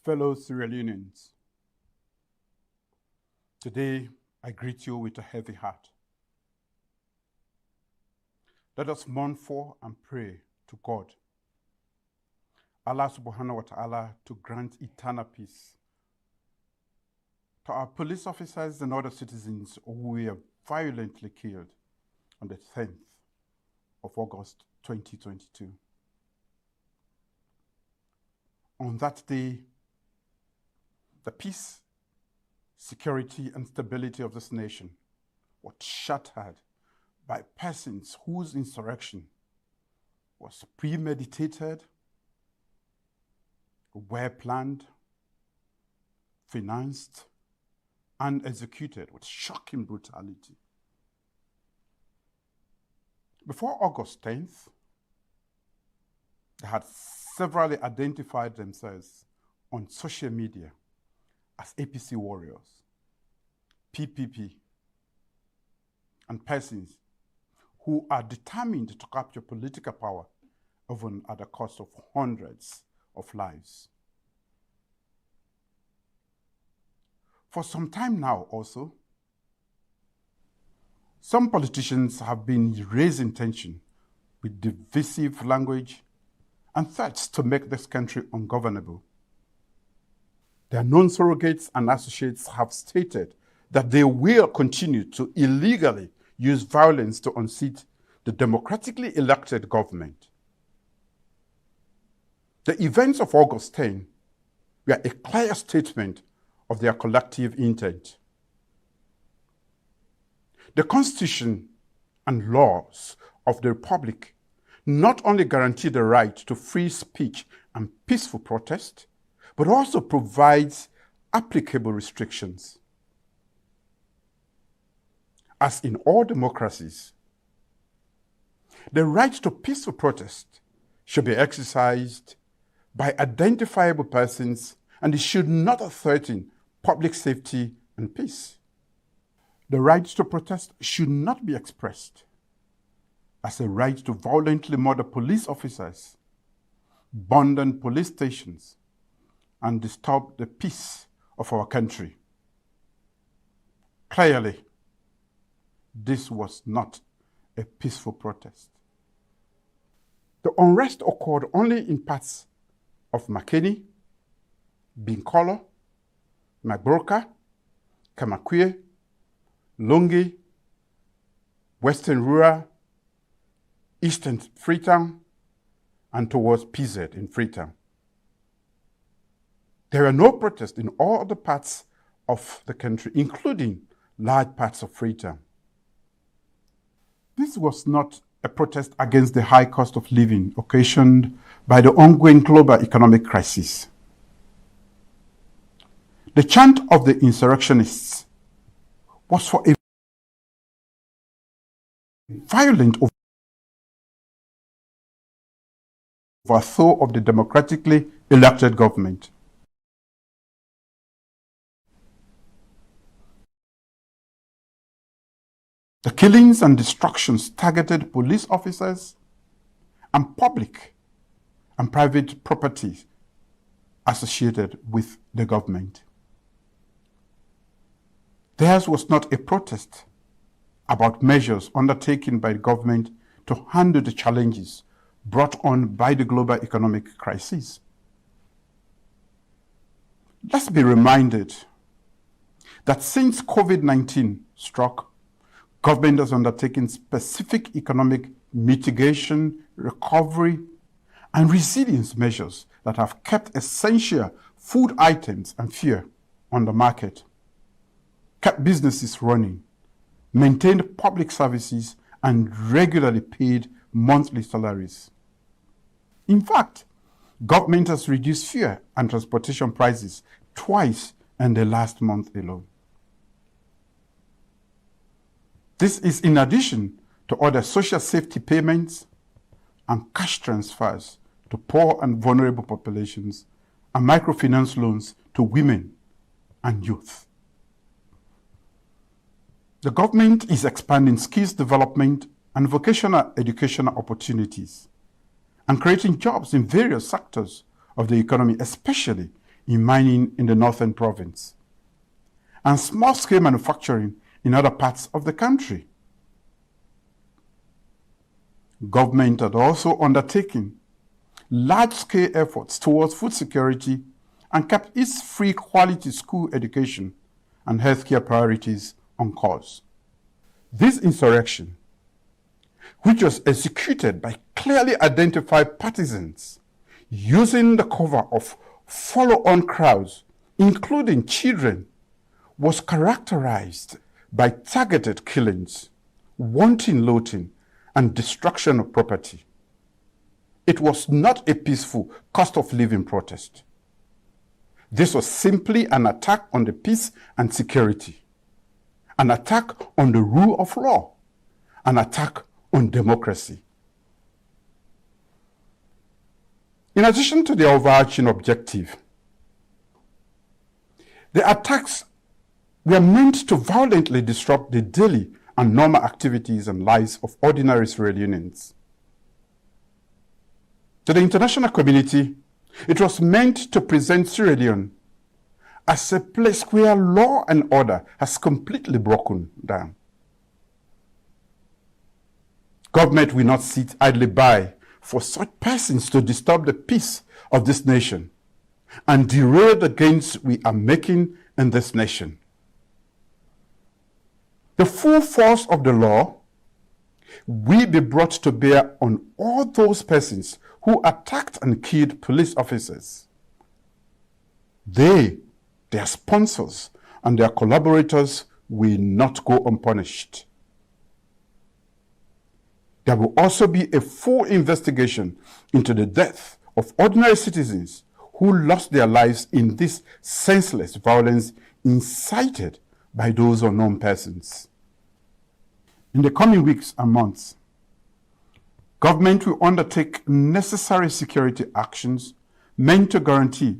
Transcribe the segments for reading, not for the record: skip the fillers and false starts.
Fellow Sierra Leoneans, today I greet you with a heavy heart. Let us mourn for and pray to God, Allah subhanahu wa ta'ala, to grant eternal peace to our police officers and other citizens who were violently killed on the 10th of August 2022. On that day, the peace, security, and stability of this nation was shattered by persons whose insurrection was premeditated, well-planned, financed, and executed with shocking brutality. Before August 10th, they had severally identified themselves on social media as APC warriors, PPP, and persons who are determined to capture political power, even at the cost of hundreds of lives. For some time now also, some politicians have been raising tension with divisive language and threats to make this country ungovernable. Their known surrogates and associates have stated that they will continue to illegally use violence to unseat the democratically elected government. The events of August 10 were a clear statement of their collective intent. The Constitution and laws of the Republic not only guarantee the right to free speech and peaceful protest, but also provides applicable restrictions. As in all democracies, the right to peaceful protest should be exercised by identifiable persons, and it should not threaten public safety and peace. The right to protest should not be expressed as a right to violently murder police officers, burn down police stations, and disturb the peace of our country. Clearly, this was not a peaceful protest. The unrest occurred only in parts of Makeni, Binkolo, Magburka, Kamakwie, Longi, Western Rural, Eastern Freetown, and towards PZ in Freetown. There were no protests in all other parts of the country, including large parts of Freetown. This was not a protest against the high cost of living occasioned by the ongoing global economic crisis. The chant of the insurrectionists was for a violent overthrow of the democratically elected government. The killings and destructions targeted police officers and public and private property associated with the government. Theirs was not a protest about measures undertaken by the government to handle the challenges brought on by the global economic crisis. Let's be reminded that since COVID-19 struck, government has undertaken specific economic mitigation, recovery, and resilience measures that have kept essential food items and fuel on the market, kept businesses running, maintained public services, and regularly paid monthly salaries. In fact, government has reduced fuel and transportation prices twice in the last month alone. This is in addition to other social safety payments and cash transfers to poor and vulnerable populations and microfinance loans to women and youth. The government is expanding skills development and vocational educational opportunities and creating jobs in various sectors of the economy, especially in mining in the northern province, and small-scale manufacturing in other parts of the country. Government had also undertaken large-scale efforts towards food security and kept its free quality school education and healthcare priorities on course. This insurrection, which was executed by clearly identified partisans using the cover of follow-on crowds, including children, was characterized by targeted killings, wanton looting, and destruction of property. It was not a peaceful cost of living protest. This was simply an attack on the peace and security, an attack on the rule of law, an attack on democracy. In addition to the overarching objective, the attacks were meant to violently disrupt the daily and normal activities and lives of ordinary Sierra Leoneans. To the international community, it was meant to present Sierra Leone as a place where law and order has completely broken down. Government will not sit idly by for such persons to disturb the peace of this nation and derail the gains we are making in this nation. The full force of the law will be brought to bear on all those persons who attacked and killed police officers. They, their sponsors, and their collaborators will not go unpunished. There will also be a full investigation into the death of ordinary citizens who lost their lives in this senseless violence incited by those unknown persons. In the coming weeks and months, government will undertake necessary security actions meant to guarantee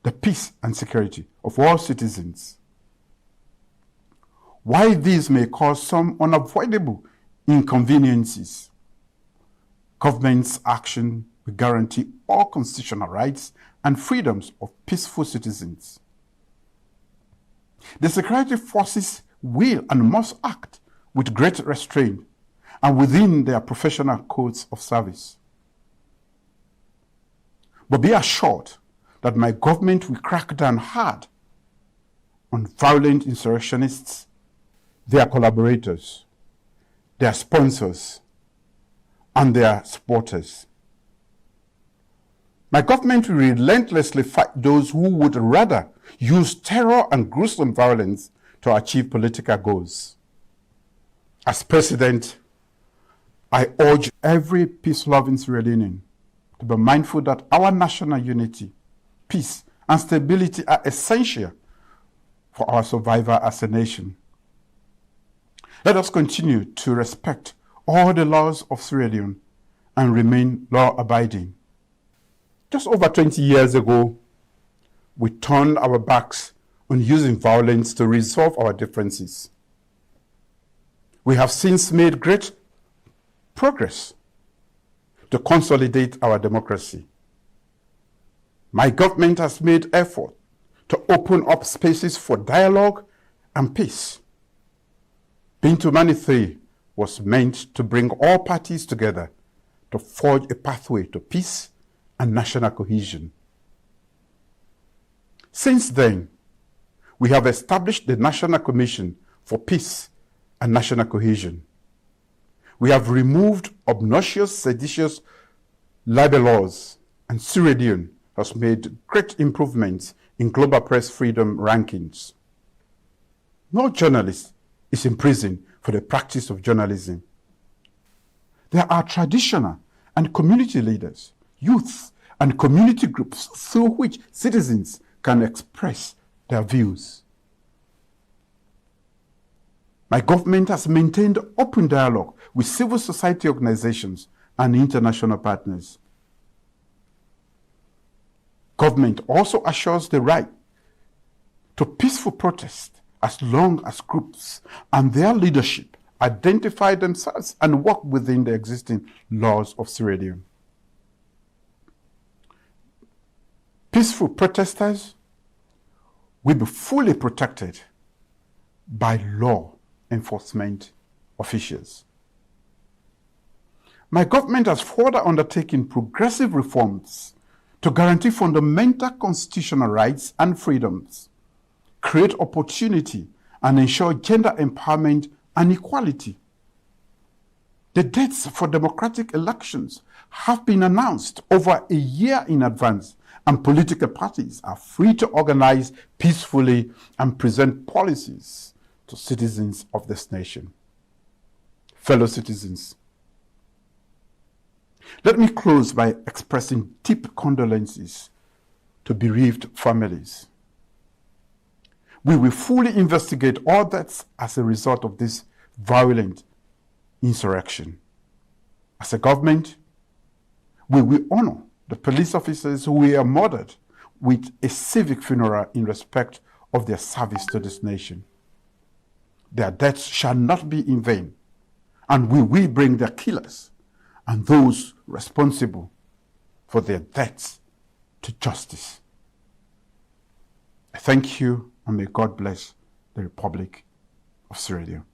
the peace and security of all citizens. While these may cause some unavoidable inconveniences, government's action will guarantee all constitutional rights and freedoms of peaceful citizens. The security forces will and must act with great restraint and within their professional codes of service. But be assured that my government will crack down hard on violent insurrectionists, their collaborators, their sponsors, and their supporters. My government will relentlessly fight those who would rather use terror and gruesome violence to achieve political goals. As President, I urge every peace-loving Sierra Leonean to be mindful that our national unity, peace, and stability are essential for our survival as a nation. Let us continue to respect all the laws of Sierra Leone and remain law-abiding. Just over 20 years ago, we turned our backs on using violence to resolve our differences. We have since made great progress to consolidate our democracy. My government has made effort to open up spaces for dialogue and peace. Bintu Mani 3 was meant to bring all parties together to forge a pathway to peace and national cohesion. Since then, we have established the National Commission for Peace and National Cohesion. We have removed obnoxious, seditious libel laws, and Sierra Leone has made great improvements in global press freedom rankings. No journalist is imprisoned for the practice of journalism. There are traditional and community leaders, youth, and community groups through which citizens can express their views. My government has maintained open dialogue with civil society organizations and international partners. Government also assures the right to peaceful protest as long as groups and their leadership identify themselves and work within the existing laws of Sierra Leone. Peaceful protesters will be fully protected by law enforcement officials. My government has further undertaken progressive reforms to guarantee fundamental constitutional rights and freedoms, create opportunity, and ensure gender empowerment and equality. The dates for democratic elections have been announced over a year in advance, and political parties are free to organize peacefully and present policies to citizens of this nation. Fellow citizens, let me close by expressing deep condolences to bereaved families. We will fully investigate all deaths as a result of this violent insurrection. As a government, we will honor the police officers who were murdered with a civic funeral in respect of their service to this nation. Their deaths shall not be in vain, and we will bring their killers and those responsible for their deaths to justice. I thank you, and may God bless the Republic of Sierra Leone.